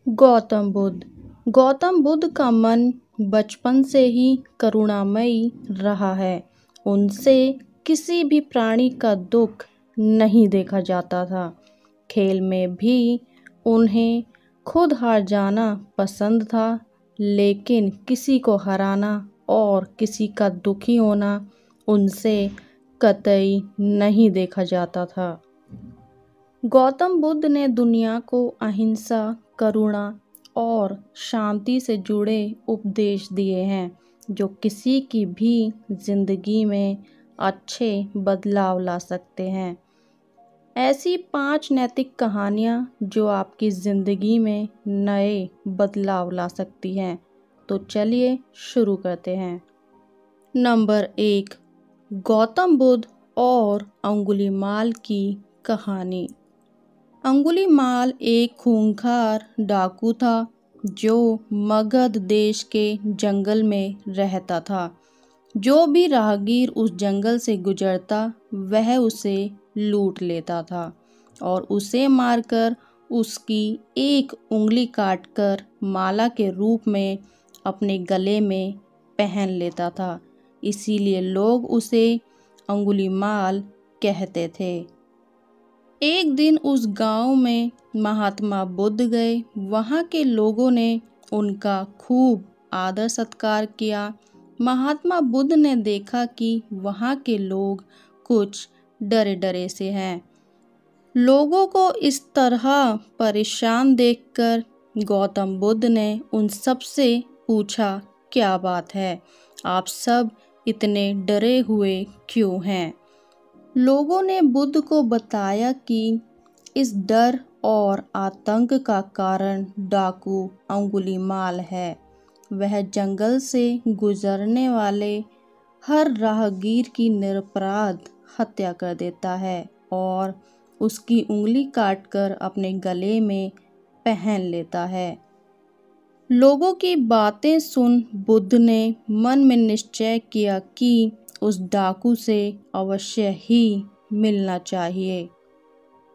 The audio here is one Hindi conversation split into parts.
गौतम बुद्ध का मन बचपन से ही करुणामयी रहा है। उनसे किसी भी प्राणी का दुख नहीं देखा जाता था। खेल में भी उन्हें खुद हार जाना पसंद था, लेकिन किसी को हराना और किसी का दुखी होना उनसे कतई नहीं देखा जाता था। गौतम बुद्ध ने दुनिया को अहिंसा, करुणा और शांति से जुड़े उपदेश दिए हैं, जो किसी की भी जिंदगी में अच्छे बदलाव ला सकते हैं। ऐसी 5 नैतिक कहानियाँ जो आपकी ज़िंदगी में नए बदलाव ला सकती हैं। तो चलिए शुरू करते हैं। नंबर 1, गौतम बुद्ध और अंगुलीमाल की कहानी। अंगुलीमाल एक खूंखार डाकू था जो मगध देश के जंगल में रहता था। जो भी राहगीर उस जंगल से गुजरता वह उसे लूट लेता था और उसे मारकर उसकी एक उंगली काटकर माला के रूप में अपने गले में पहन लेता था। इसीलिए लोग उसे अंगुलीमाल कहते थे। एक दिन उस गांव में महात्मा बुद्ध गए। वहां के लोगों ने उनका खूब आदर सत्कार किया। महात्मा बुद्ध ने देखा कि वहां के लोग कुछ डरे डरे से हैं। लोगों को इस तरह परेशान देखकर गौतम बुद्ध ने उन सब से पूछा, क्या बात है, आप सब इतने डरे हुए क्यों हैं? लोगों ने बुद्ध को बताया कि इस डर और आतंक का कारण डाकू अंगुलीमाल है। वह जंगल से गुजरने वाले हर राहगीर की निरपराध हत्या कर देता है और उसकी उंगली काटकर अपने गले में पहन लेता है। लोगों की बातें सुन बुद्ध ने मन में निश्चय किया कि उस डाकू से अवश्य ही मिलना चाहिए।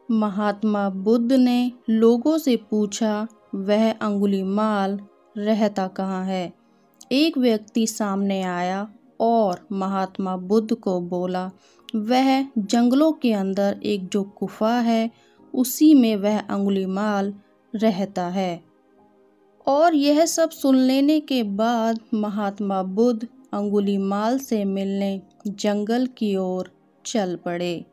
महात्मा बुद्ध ने लोगों से पूछा, वह अंगुलीमाल रहता कहाँ है? एक व्यक्ति सामने आया और महात्मा बुद्ध को बोला, वह जंगलों के अंदर एक जो गुफा है उसी में वह अंगुलीमाल रहता है। और यह सब सुन लेने के बाद महात्मा बुद्ध अंगुलीमाल से मिलने जंगल की ओर चल पड़े।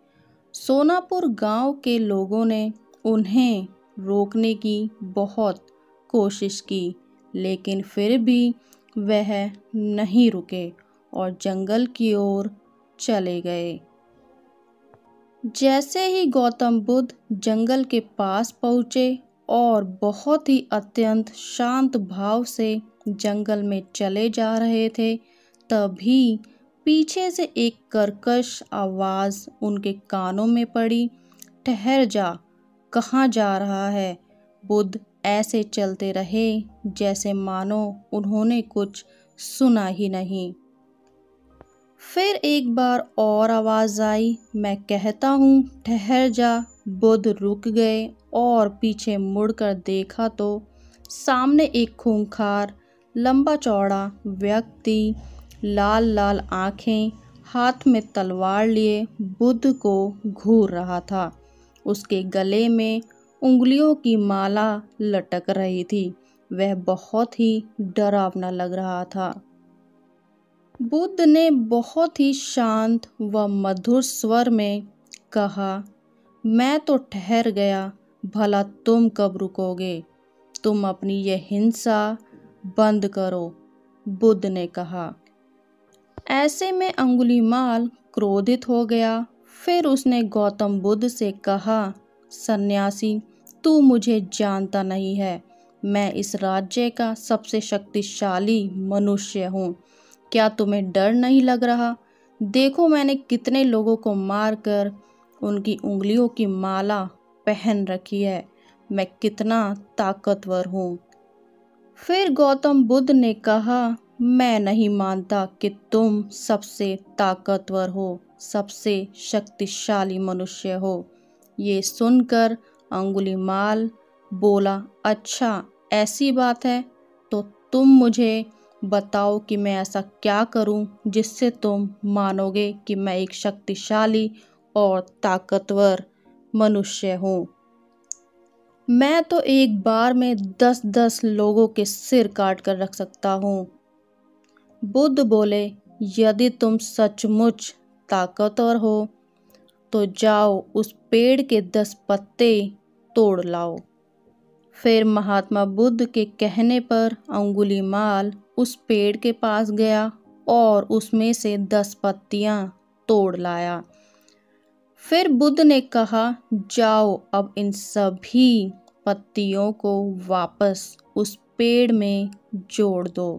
सोनापुर गांव के लोगों ने उन्हें रोकने की बहुत कोशिश की, लेकिन फिर भी वह नहीं रुके और जंगल की ओर चले गए। जैसे ही गौतम बुद्ध जंगल के पास पहुँचे और बहुत ही अत्यंत शांत भाव से जंगल में चले जा रहे थे, तभी पीछे से एक कर्कश आवाज़ उनके कानों में पड़ी, ठहर जा, कहाँ जा रहा है? बुद्ध ऐसे चलते रहे जैसे मानो उन्होंने कुछ सुना ही नहीं। फिर एक बार और आवाज़ आई, मैं कहता हूँ ठहर जा। बुद्ध रुक गए और पीछे मुड़कर देखा तो सामने एक खूंखार लंबा चौड़ा व्यक्ति, लाल लाल आँखें, हाथ में तलवार लिए बुद्ध को घूर रहा था। उसके गले में उंगलियों की माला लटक रही थी। वह बहुत ही डरावना लग रहा था। बुद्ध ने बहुत ही शांत व मधुर स्वर में कहा, मैं तो ठहर गया, भला तुम कब रुकोगे? तुम अपनी यह हिंसा बंद करो, बुद्ध ने कहा। ऐसे में अंगुलीमाल क्रोधित हो गया। फिर उसने गौतम बुद्ध से कहा, सन्यासी, तू मुझे जानता नहीं है। मैं इस राज्य का सबसे शक्तिशाली मनुष्य हूँ। क्या तुम्हें डर नहीं लग रहा? देखो, मैंने कितने लोगों को मारकर उनकी उंगलियों की माला पहन रखी है। मैं कितना ताकतवर हूँ। फिर गौतम बुद्ध ने कहा, मैं नहीं मानता कि तुम सबसे ताकतवर हो, सबसे शक्तिशाली मनुष्य हो। ये सुनकर अंगुलीमाल बोला, अच्छा, ऐसी बात है तो तुम मुझे बताओ कि मैं ऐसा क्या करूं जिससे तुम मानोगे कि मैं एक शक्तिशाली और ताकतवर मनुष्य हूँ। मैं तो एक बार में 10-10 लोगों के सिर काट कर रख सकता हूँ। बुद्ध बोले, यदि तुम सचमुच ताकतवर हो तो जाओ उस पेड़ के 10 पत्ते तोड़ लाओ। फिर महात्मा बुद्ध के कहने पर अंगुलीमाल उस पेड़ के पास गया और उसमें से 10 पत्तियां तोड़ लाया। फिर बुद्ध ने कहा, जाओ अब इन सभी पत्तियों को वापस उस पेड़ में जोड़ दो।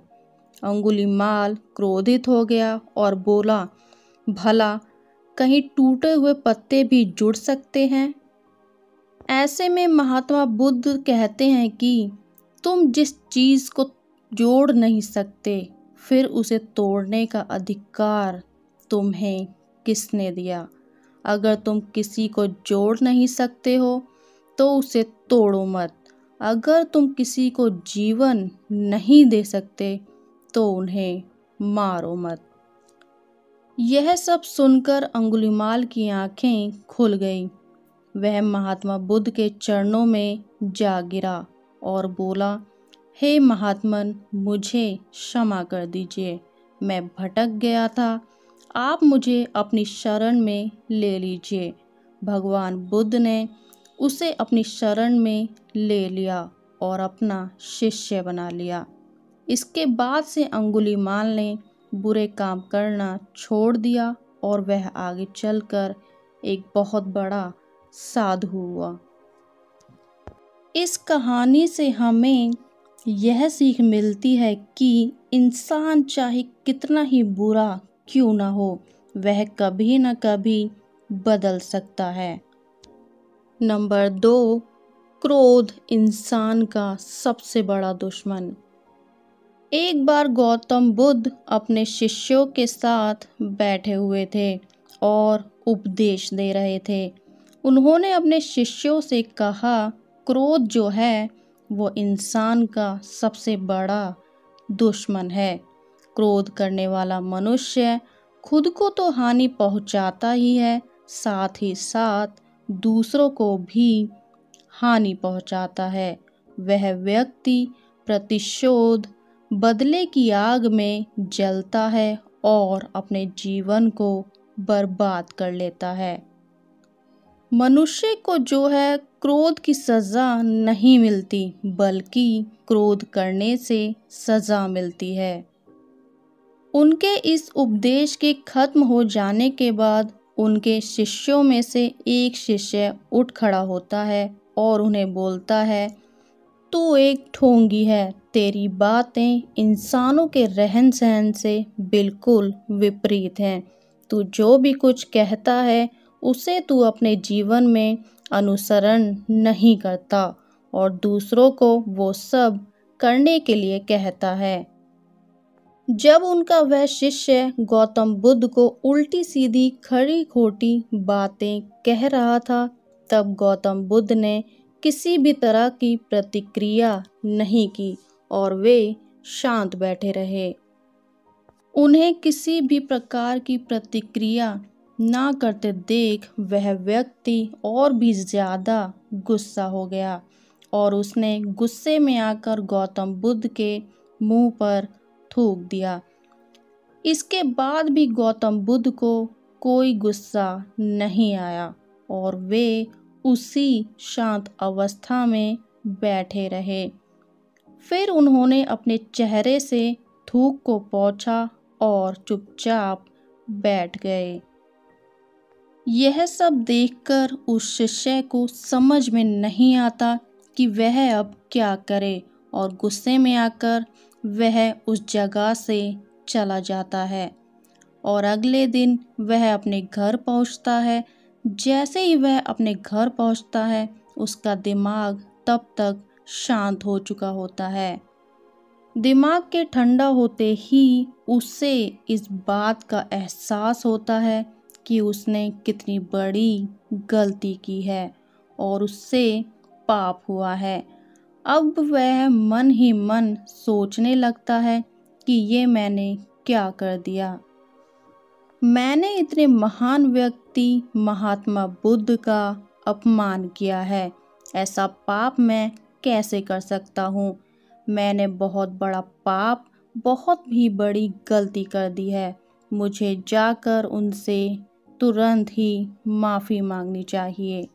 अंगुलीमाल क्रोधित हो गया और बोला, भला कहीं टूटे हुए पत्ते भी जुड़ सकते हैं? ऐसे में महात्मा बुद्ध कहते हैं कि तुम जिस चीज को जोड़ नहीं सकते, फिर उसे तोड़ने का अधिकार तुम्हें किसने दिया? अगर तुम किसी को जोड़ नहीं सकते हो तो उसे तोड़ो मत। अगर तुम किसी को जीवन नहीं दे सकते तो उन्हें मारो मत। यह सब सुनकर अंगुलीमाल की आंखें खुल गईं। वह महात्मा बुद्ध के चरणों में जा गिरा और बोला, हे महात्मन, मुझे क्षमा कर दीजिए। मैं भटक गया था, आप मुझे अपनी शरण में ले लीजिए। भगवान बुद्ध ने उसे अपनी शरण में ले लिया और अपना शिष्य बना लिया। इसके बाद से अंगुलीमाल ने बुरे काम करना छोड़ दिया और वह आगे चलकर एक बहुत बड़ा साधु हुआ। इस कहानी से हमें यह सीख मिलती है कि इंसान चाहे कितना ही बुरा क्यों ना हो, वह कभी न कभी बदल सकता है। नंबर 2, क्रोध इंसान का सबसे बड़ा दुश्मन। एक बार गौतम बुद्ध अपने शिष्यों के साथ बैठे हुए थे और उपदेश दे रहे थे। उन्होंने अपने शिष्यों से कहा, क्रोध जो है वो इंसान का सबसे बड़ा दुश्मन है। क्रोध करने वाला मनुष्य खुद को तो हानि पहुंचाता ही है, साथ ही साथ दूसरों को भी हानि पहुंचाता है। वह व्यक्ति प्रतिशोध, बदले की आग में जलता है और अपने जीवन को बर्बाद कर लेता है। मनुष्य को जो है क्रोध की सज़ा नहीं मिलती, बल्कि क्रोध करने से सज़ा मिलती है। उनके इस उपदेश के खत्म हो जाने के बाद उनके शिष्यों में से एक शिष्य उठ खड़ा होता है और उन्हें बोलता है, तू एक ढोंगी है, तेरी बातें इंसानों के रहन सहन से बिल्कुल विपरीत हैं। तू जो भी कुछ कहता है उसे तू अपने जीवन में अनुसरण नहीं करता और दूसरों को वो सब करने के लिए कहता है। जब उनका वह शिष्य गौतम बुद्ध को उल्टी सीधी खरी खोटी बातें कह रहा था, तब गौतम बुद्ध ने किसी भी तरह की प्रतिक्रिया नहीं की और वे शांत बैठे रहे। उन्हें किसी भी प्रकार की प्रतिक्रिया ना करते देख वह व्यक्ति और भी ज्यादा गुस्सा हो गया और उसने गुस्से में आकर गौतम बुद्ध के मुंह पर थूक दिया। इसके बाद भी गौतम बुद्ध को कोई गुस्सा नहीं आया और वे उसी शांत अवस्था में बैठे रहे। फिर उन्होंने अपने चेहरे से थूक को पोंछा और चुपचाप बैठ गए। यह सब देखकर उस शिष्य को समझ में नहीं आता कि वह अब क्या करे और गुस्से में आकर वह उस जगह से चला जाता है और अगले दिन वह अपने घर पहुंचता है। जैसे ही वह अपने घर पहुंचता है उसका दिमाग तब तक शांत हो चुका होता है। दिमाग के ठंडा होते ही उसे इस बात का एहसास होता है कि उसने कितनी बड़ी गलती की है और उससे पाप हुआ है। अब वह मन ही मन सोचने लगता है कि ये मैंने क्या कर दिया। मैंने इतने महान व्यक्ति महात्मा बुद्ध का अपमान किया है। ऐसा पाप मैं कैसे कर सकता हूँ। मैंने बहुत बड़ा पाप, बहुत ही बड़ी गलती कर दी है। मुझे जाकर उनसे तुरंत ही माफ़ी मांगनी चाहिए।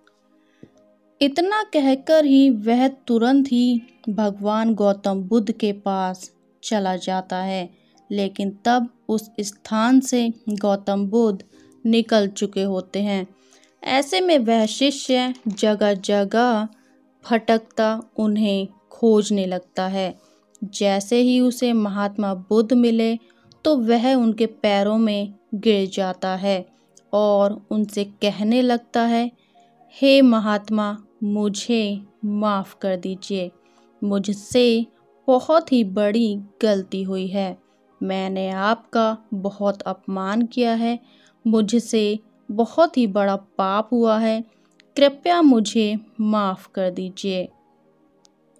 इतना कहकर ही वह तुरंत ही भगवान गौतम बुद्ध के पास चला जाता है। लेकिन तब उस स्थान से गौतम बुद्ध निकल चुके होते हैं। ऐसे में वह शिष्य जगह जगह भटकता उन्हें खोजने लगता है। जैसे ही उसे महात्मा बुद्ध मिले तो वह उनके पैरों में गिर जाता है और उनसे कहने लगता है, हे महात्मा, मुझे माफ़ कर दीजिए। मुझसे बहुत ही बड़ी गलती हुई है। मैंने आपका बहुत अपमान किया है। मुझसे बहुत ही बड़ा पाप हुआ है। कृपया मुझे माफ़ कर दीजिए।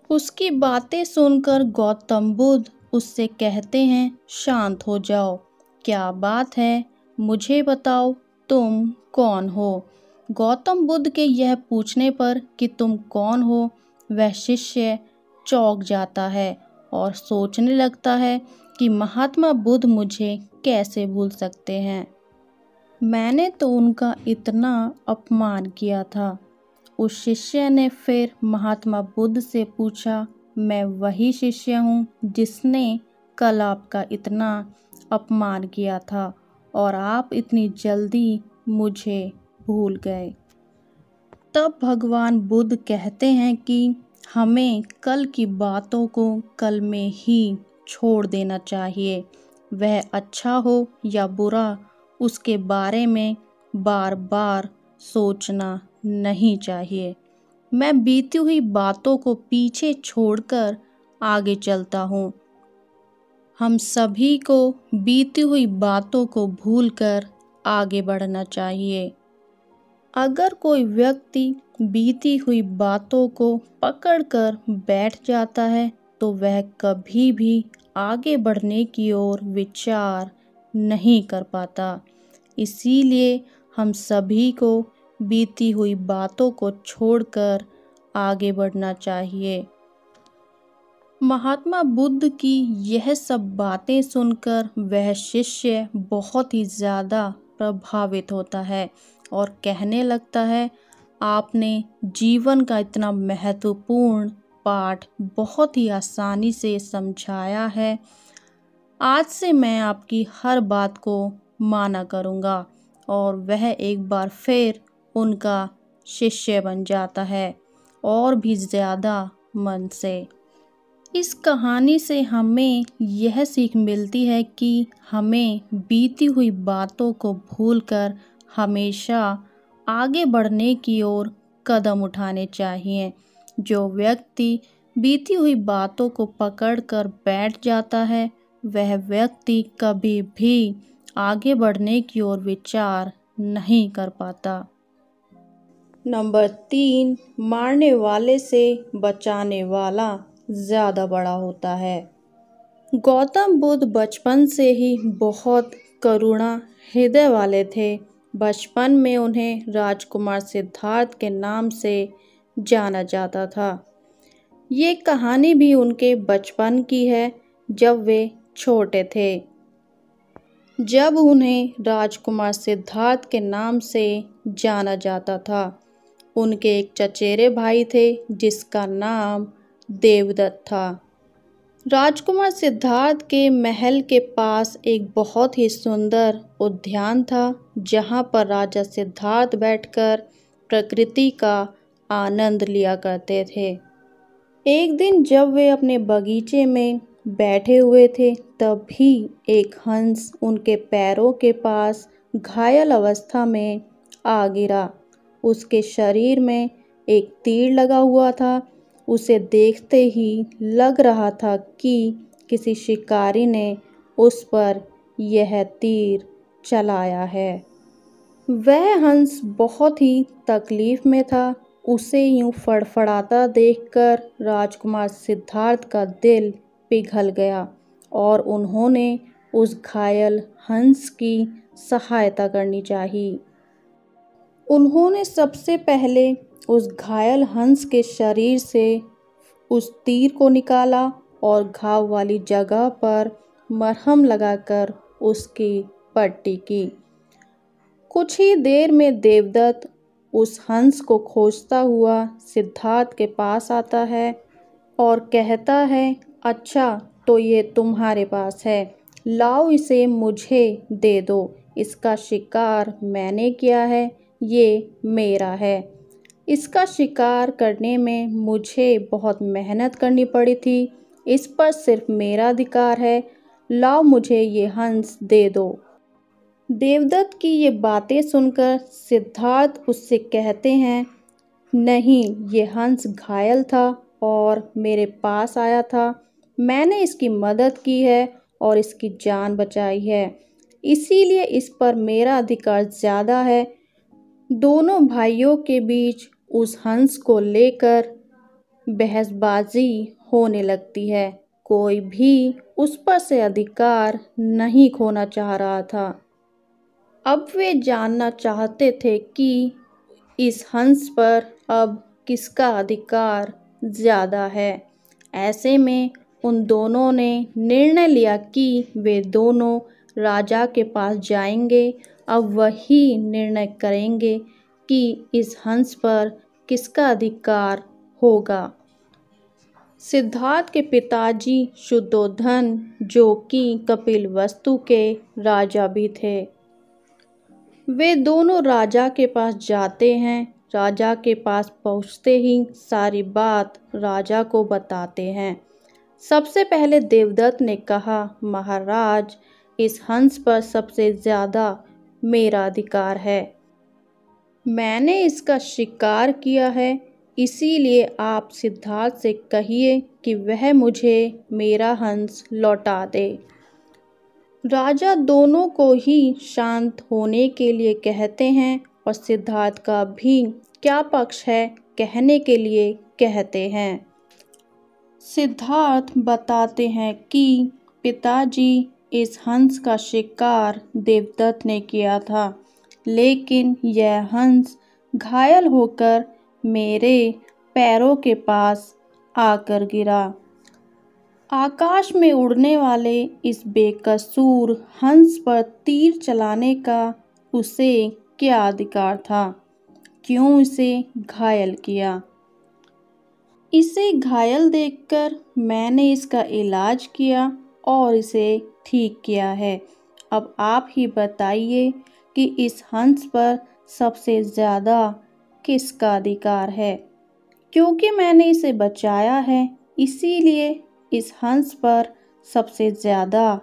उसकी बातें सुनकर गौतम बुद्ध उससे कहते हैं, शांत हो जाओ। क्या बात है, मुझे बताओ, तुम कौन हो। गौतम बुद्ध के यह पूछने पर कि तुम कौन हो, वह शिष्य चौंक जाता है और सोचने लगता है कि महात्मा बुद्ध मुझे कैसे भूल सकते हैं। मैंने तो उनका इतना अपमान किया था। उस शिष्य ने फिर महात्मा बुद्ध से पूछा, मैं वही शिष्य हूँ जिसने कल आपका इतना अपमान किया था और आप इतनी जल्दी मुझे भूल गए। तब भगवान बुद्ध कहते हैं कि हमें कल की बातों को कल में ही छोड़ देना चाहिए। वह अच्छा हो या बुरा, उसके बारे में बार बार सोचना नहीं चाहिए। मैं बीती हुई बातों को पीछे छोड़कर आगे चलता हूँ। हम सभी को बीती हुई बातों को भूलकर आगे बढ़ना चाहिए। अगर कोई व्यक्ति बीती हुई बातों को पकड़कर बैठ जाता है तो वह कभी भी आगे बढ़ने की ओर विचार नहीं कर पाता। इसीलिए हम सभी को बीती हुई बातों को छोड़कर आगे बढ़ना चाहिए। महात्मा बुद्ध की यह सब बातें सुनकर वह शिष्य बहुत ही ज़्यादा प्रभावित होता है और कहने लगता है, आपने जीवन का इतना महत्वपूर्ण पाठ बहुत ही आसानी से समझाया है। आज से मैं आपकी हर बात को माना करूँगा। और वह एक बार फिर उनका शिष्य बन जाता है और भी ज़्यादा मन से। इस कहानी से हमें यह सीख मिलती है कि हमें बीती हुई बातों को भूलकर हमेशा आगे बढ़ने की ओर कदम उठाने चाहिए। जो व्यक्ति बीती हुई बातों को पकड़कर बैठ जाता है वह व्यक्ति कभी भी आगे बढ़ने की ओर विचार नहीं कर पाता। नंबर 3, मारने वाले से बचाने वाला ज़्यादा बड़ा होता है। गौतम बुद्ध बचपन से ही बहुत करुणा हृदय वाले थे। बचपन में उन्हें राजकुमार सिद्धार्थ के नाम से जाना जाता था। ये कहानी भी उनके बचपन की है, जब वे छोटे थे। जब उन्हें राजकुमार सिद्धार्थ के नाम से जाना जाता था, उनके एक चचेरे भाई थे जिसका नाम देवदत्त था। राजकुमार सिद्धार्थ के महल के पास एक बहुत ही सुंदर उद्यान था, जहाँ पर राजा सिद्धार्थ बैठकर प्रकृति का आनंद लिया करते थे। एक दिन जब वे अपने बगीचे में बैठे हुए थे, तभी एक हंस उनके पैरों के पास घायल अवस्था में आ गिरा। उसके शरीर में एक तीर लगा हुआ था। उसे देखते ही लग रहा था कि किसी शिकारी ने उस पर यह तीर चलाया है। वह हंस बहुत ही तकलीफ में था। उसे यूं फड़फड़ाता देखकर राजकुमार सिद्धार्थ का दिल पिघल गया और उन्होंने उस घायल हंस की सहायता करनी चाहिए। उन्होंने सबसे पहले उस घायल हंस के शरीर से उस तीर को निकाला और घाव वाली जगह पर मरहम लगाकर उसकी पट्टी की। कुछ ही देर में देवदत्त उस हंस को खोजता हुआ सिद्धार्थ के पास आता है और कहता है, अच्छा तो ये तुम्हारे पास है, लाओ इसे मुझे दे दो। इसका शिकार मैंने किया है, ये मेरा है। इसका शिकार करने में मुझे बहुत मेहनत करनी पड़ी थी, इस पर सिर्फ मेरा अधिकार है, लाओ मुझे ये हंस दे दो। देवदत्त की ये बातें सुनकर सिद्धार्थ उससे कहते हैं, नहीं, ये हंस घायल था और मेरे पास आया था। मैंने इसकी मदद की है और इसकी जान बचाई है, इसीलिए इस पर मेरा अधिकार ज़्यादा है। दोनों भाइयों के बीच उस हंस को लेकर बहसबाजी होने लगती है। कोई भी उस पर से अधिकार नहीं खोना चाह रहा था। अब वे जानना चाहते थे कि इस हंस पर अब किसका अधिकार ज़्यादा है। ऐसे में उन दोनों ने निर्णय लिया कि वे दोनों राजा के पास जाएंगे। अब वही निर्णय करेंगे कि इस हंस पर किसका अधिकार होगा। सिद्धार्थ के पिताजी शुद्धोधन, जो कि कपिलवस्तु के राजा भी थे, वे दोनों राजा के पास जाते हैं। राजा के पास पहुंचते ही सारी बात राजा को बताते हैं। सबसे पहले देवदत्त ने कहा, महाराज, इस हंस पर सबसे ज़्यादा मेरा अधिकार है। मैंने इसका शिकार किया है, इसीलिए आप सिद्धार्थ से कहिए कि वह मुझे मेरा हंस लौटा दे। राजा दोनों को ही शांत होने के लिए कहते हैं और सिद्धार्थ का भी क्या पक्ष है कहने के लिए कहते हैं। सिद्धार्थ बताते हैं कि पिताजी, इस हंस का शिकार देवदत्त ने किया था, लेकिन यह हंस घायल होकर मेरे पैरों के पास आकर गिरा। आकाश में उड़ने वाले इस बेकसूर हंस पर तीर चलाने का उसे क्या अधिकार था? क्यों इसे घायल किया? इसे घायल देखकर मैंने इसका इलाज किया और इसे ठीक किया है। अब आप ही बताइए कि इस हंस पर सबसे ज़्यादा किसका अधिकार है? क्योंकि मैंने इसे बचाया है, इसीलिए इस हंस पर सबसे ज़्यादा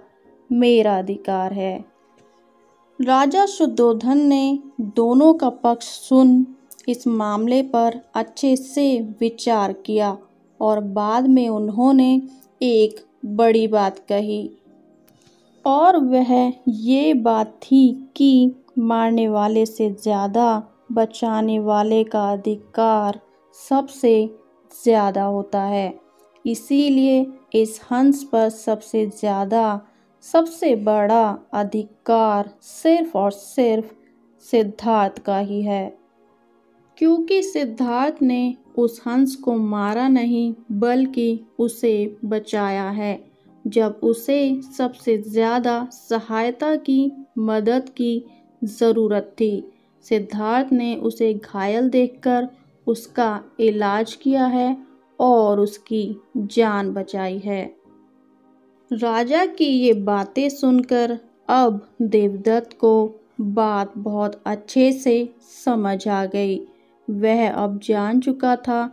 मेरा अधिकार है। राजा शुद्धोधन ने दोनों का पक्ष सुन इस मामले पर अच्छे से विचार किया और बाद में उन्होंने एक बड़ी बात कही, और वह ये बात थी कि मारने वाले से ज़्यादा बचाने वाले का अधिकार सबसे ज़्यादा होता है। इसीलिए इस हंस पर सबसे ज़्यादा, सबसे बड़ा अधिकार सिर्फ और सिर्फ सिद्धार्थ का ही है, क्योंकि सिद्धार्थ ने उस हंस को मारा नहीं बल्कि उसे बचाया है। जब उसे सबसे ज़्यादा सहायता की, मदद की ज़रूरत थी, सिद्धार्थ ने उसे घायल देखकर उसका इलाज किया है और उसकी जान बचाई है। राजा की ये बातें सुनकर अब देवदत्त को बात बहुत अच्छे से समझ आ गई। वह अब जान चुका था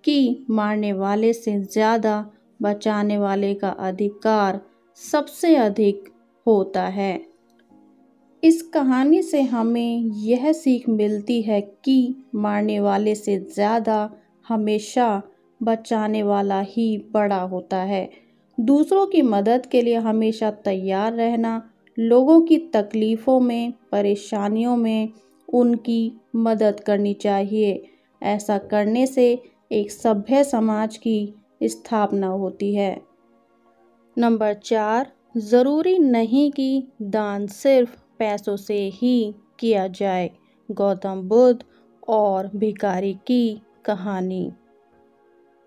कि मारने वाले से ज़्यादा बचाने वाले का अधिकार सबसे अधिक होता है। इस कहानी से हमें यह सीख मिलती है कि मारने वाले से ज़्यादा हमेशा बचाने वाला ही बड़ा होता है। दूसरों की मदद के लिए हमेशा तैयार रहना, लोगों की तकलीफ़ों में, परेशानियों में उनकी मदद करनी चाहिए। ऐसा करने से एक सभ्य समाज की स्थापना होती है। नंबर 4, ज़रूरी नहीं कि दान सिर्फ पैसों से ही किया जाए। गौतम बुद्ध और भिखारी की कहानी।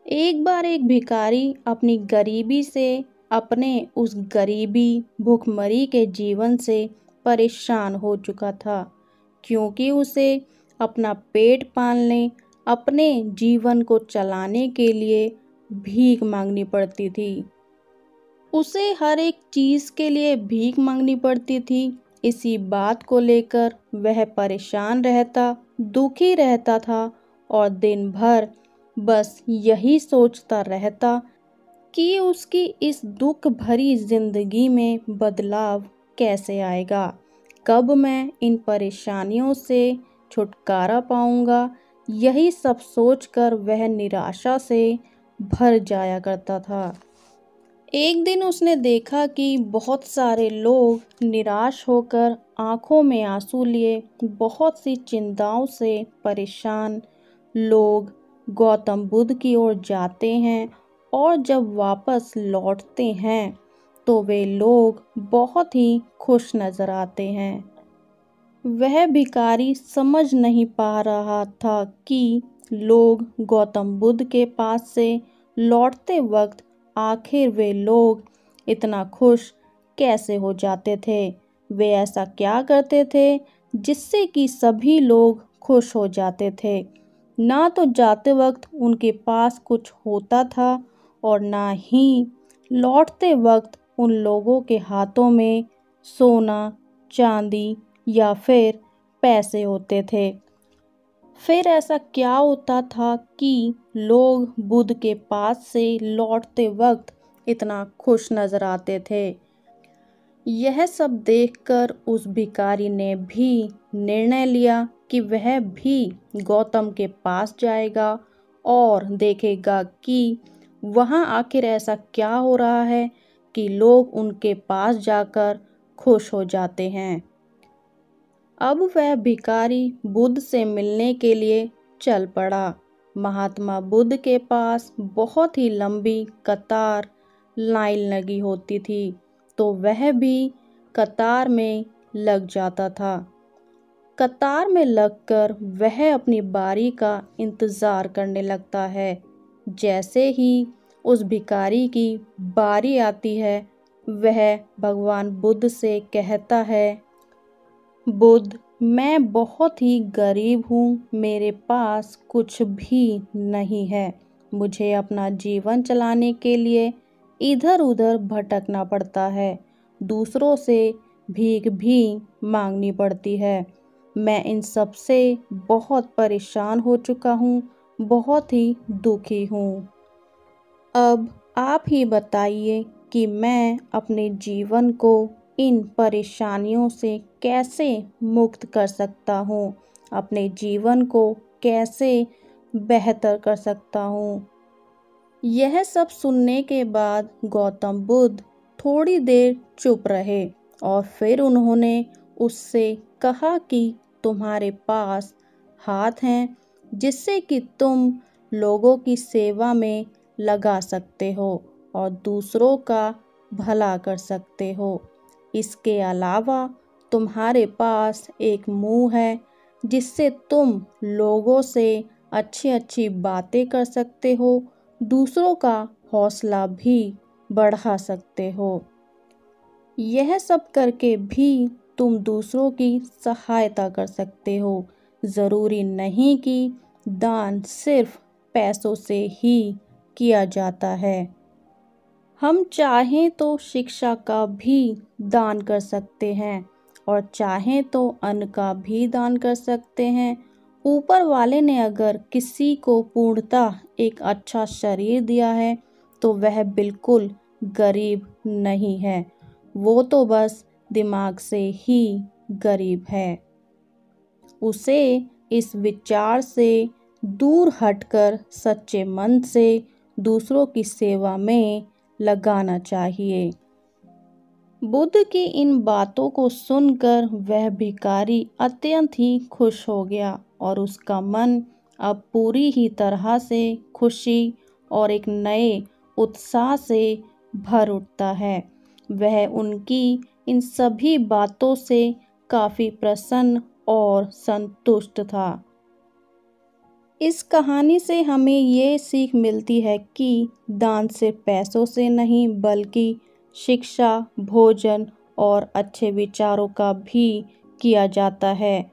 एक बार एक भिखारी अपनी गरीबी से, अपने उस गरीबी भूखमरी के जीवन से परेशान हो चुका था, क्योंकि उसे अपना पेट पालने, अपने जीवन को चलाने के लिए भीख मांगनी पड़ती थी। उसे हर एक चीज़ के लिए भीख मांगनी पड़ती थी। इसी बात को लेकर वह परेशान रहता, दुखी रहता था और दिन भर बस यही सोचता रहता कि उसकी इस दुख भरी जिंदगी में बदलाव कैसे आएगा, कब मैं इन परेशानियों से छुटकारा पाऊंगा। यही सब सोचकर वह निराशा से भर जाया करता था। एक दिन उसने देखा कि बहुत सारे लोग निराश होकर आंखों में आंसू लिए, बहुत सी चिंताओं से परेशान लोग गौतम बुद्ध की ओर जाते हैं, और जब वापस लौटते हैं तो वे लोग बहुत ही खुश नजर आते हैं। वह भिखारी समझ नहीं पा रहा था कि लोग गौतम बुद्ध के पास से लौटते वक्त आखिर वे लोग इतना खुश कैसे हो जाते थे। वे ऐसा क्या करते थे जिससे कि सभी लोग खुश हो जाते थे। ना तो जाते वक्त उनके पास कुछ होता था और ना ही लौटते वक्त उन लोगों के हाथों में सोना, चांदी या फिर पैसे होते थे। फिर ऐसा क्या होता था कि लोग बुद्ध के पास से लौटते वक्त इतना खुश नजर आते थे। यह सब देखकर उस भिखारी ने भी निर्णय लिया कि वह भी गौतम के पास जाएगा और देखेगा कि वहाँ आखिर ऐसा क्या हो रहा है कि लोग उनके पास जाकर खुश हो जाते हैं। अब वह भिखारी बुद्ध से मिलने के लिए चल पड़ा। महात्मा बुद्ध के पास बहुत ही लंबी कतार लाइन लगी होती थी, तो वह भी कतार में लग जाता था। कतार में लगकर वह अपनी बारी का इंतज़ार करने लगता है। जैसे ही उस भिखारी की बारी आती है, वह भगवान बुद्ध से कहता है, बुद्ध, मैं बहुत ही गरीब हूँ, मेरे पास कुछ भी नहीं है। मुझे अपना जीवन चलाने के लिए इधर उधर भटकना पड़ता है, दूसरों से भीख भी मांगनी पड़ती है। मैं इन सब से बहुत परेशान हो चुका हूँ, बहुत ही दुखी हूँ। अब आप ही बताइए कि मैं अपने जीवन को इन परेशानियों से कैसे मुक्त कर सकता हूँ, अपने जीवन को कैसे बेहतर कर सकता हूँ। यह सब सुनने के बाद गौतम बुद्ध थोड़ी देर चुप रहे और फिर उन्होंने उससे कहा कि तुम्हारे पास हाथ हैं जिससे कि तुम लोगों की सेवा में लगा सकते हो और दूसरों का भला कर सकते हो। इसके अलावा तुम्हारे पास एक मुंह है जिससे तुम लोगों से अच्छी अच्छी बातें कर सकते हो, दूसरों का हौसला भी बढ़ा सकते हो। यह सब करके भी तुम दूसरों की सहायता कर सकते हो। ज़रूरी नहीं कि दान सिर्फ पैसों से ही किया जाता है। हम चाहें तो शिक्षा का भी दान कर सकते हैं और चाहें तो अन्न का भी दान कर सकते हैं। ऊपर वाले ने अगर किसी को पूर्णतः एक अच्छा शरीर दिया है तो वह बिल्कुल गरीब नहीं है, वो तो बस दिमाग से ही गरीब है। उसे इस विचार से दूर हटकर सच्चे मन से दूसरों की सेवा में लगाना चाहिए। बुद्ध की इन बातों को सुनकर वह भिखारी अत्यंत ही खुश हो गया और उसका मन अब पूरी ही तरह से खुशी और एक नए उत्साह से भर उठता है। वह उनकी इन सभी बातों से काफ़ी प्रसन्न और संतुष्ट था। इस कहानी से हमें ये सीख मिलती है कि दान सिर्फ पैसों से नहीं बल्कि शिक्षा, भोजन और अच्छे विचारों का भी किया जाता है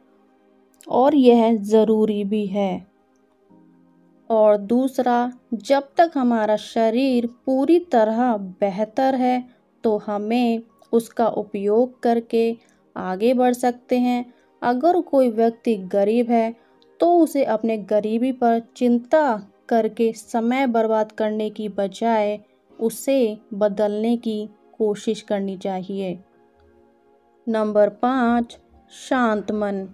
और यह ज़रूरी भी है। और दूसरा, जब तक हमारा शरीर पूरी तरह बेहतर है तो हमें उसका उपयोग करके आगे बढ़ सकते हैं। अगर कोई व्यक्ति गरीब है तो उसे अपने गरीबी पर चिंता करके समय बर्बाद करने की बजाय उसे बदलने की कोशिश करनी चाहिए। नंबर 5, शांत मन।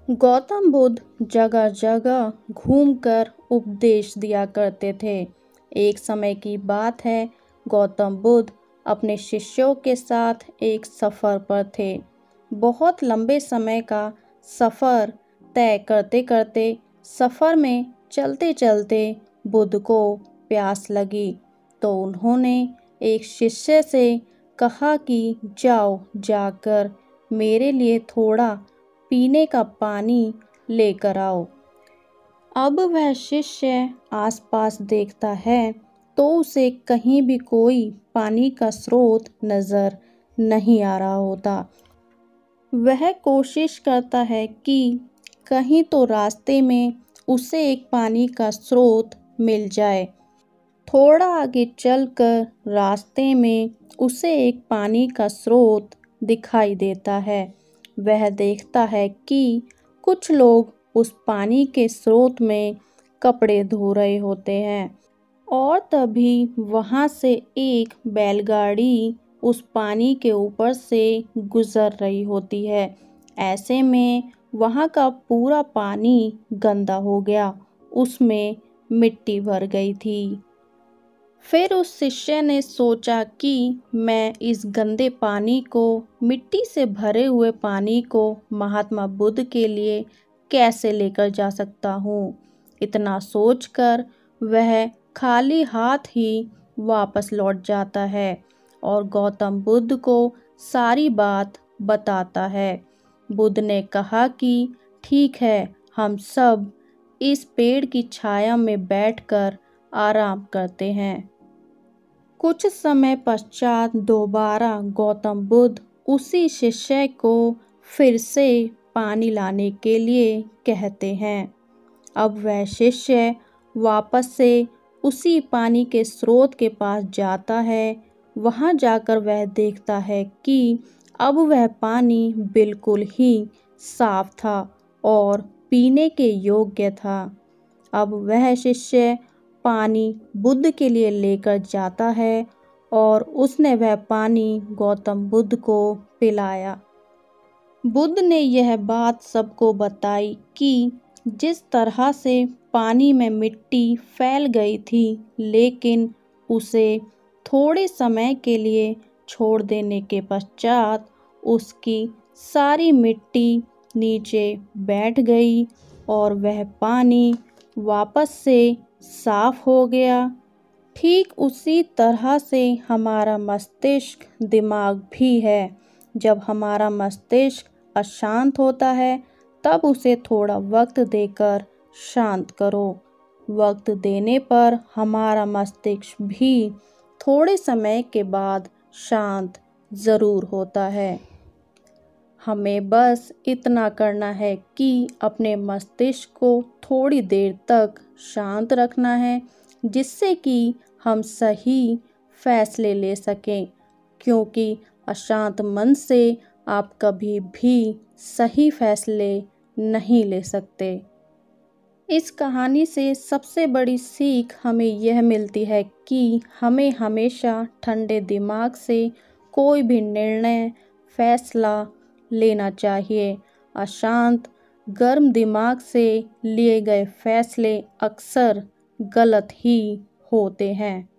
गौतम बुद्ध जगह जगह घूमकर उपदेश दिया करते थे। एक समय की बात है, गौतम बुद्ध अपने शिष्यों के साथ एक सफ़र पर थे। बहुत लंबे समय का सफ़र तय करते करते सफ़र में चलते चलते बुद्ध को प्यास लगी तो उन्होंने एक शिष्य से कहा कि जाओ जाकर मेरे लिए थोड़ा पीने का पानी लेकर आओ। अब वह शिष्य आसपास देखता है तो उसे कहीं भी कोई पानी का स्रोत नज़र नहीं आ रहा होता। वह कोशिश करता है कि कहीं तो रास्ते में उसे एक पानी का स्रोत मिल जाए। थोड़ा आगे चलकर रास्ते में उसे एक पानी का स्रोत दिखाई देता है। वह देखता है कि कुछ लोग उस पानी के स्रोत में कपड़े धो रहे होते हैं और तभी वहाँ से एक बैलगाड़ी उस पानी के ऊपर से गुजर रही होती है। ऐसे में वहाँ का पूरा पानी गंदा हो गया, उसमें मिट्टी भर गई थी। फिर उस शिष्य ने सोचा कि मैं इस गंदे पानी को, मिट्टी से भरे हुए पानी को महात्मा बुद्ध के लिए कैसे लेकर जा सकता हूँ। इतना सोचकर वह खाली हाथ ही वापस लौट जाता है और गौतम बुद्ध को सारी बात बताता है। बुद्ध ने कहा कि ठीक है, हम सब इस पेड़ की छाया में बैठकर आराम करते हैं। कुछ समय पश्चात दोबारा गौतम बुद्ध उसी शिष्य को फिर से पानी लाने के लिए कहते हैं। अब वह शिष्य वापस से उसी पानी के स्रोत के पास जाता है। वहां जाकर वह देखता है कि अब वह पानी बिल्कुल ही साफ था और पीने के योग्य था। अब वह शिष्य पानी बुद्ध के लिए लेकर जाता है और उसने वह पानी गौतम बुद्ध को पिलाया। बुद्ध ने यह बात सबको बताई कि जिस तरह से पानी में मिट्टी फैल गई थी, लेकिन उसे थोड़े समय के लिए छोड़ देने के पश्चात उसकी सारी मिट्टी नीचे बैठ गई और वह पानी वापस से साफ हो गया। ठीक उसी तरह से हमारा मस्तिष्क, दिमाग भी है। जब हमारा मस्तिष्क अशांत होता है तब उसे थोड़ा वक्त देकर शांत करो। वक्त देने पर हमारा मस्तिष्क भी थोड़े समय के बाद शांत ज़रूर होता है। हमें बस इतना करना है कि अपने मस्तिष्क को थोड़ी देर तक शांत रखना है, जिससे कि हम सही फैसले ले सकें, क्योंकि अशांत मन से आप कभी भी सही फैसले नहीं ले सकते। इस कहानी से सबसे बड़ी सीख हमें यह मिलती है कि हमें हमेशा ठंडे दिमाग से कोई भी निर्णय, फैसला लेना चाहिए। अशांत, गर्म दिमाग से लिए गए फैसले अक्सर गलत ही होते हैं।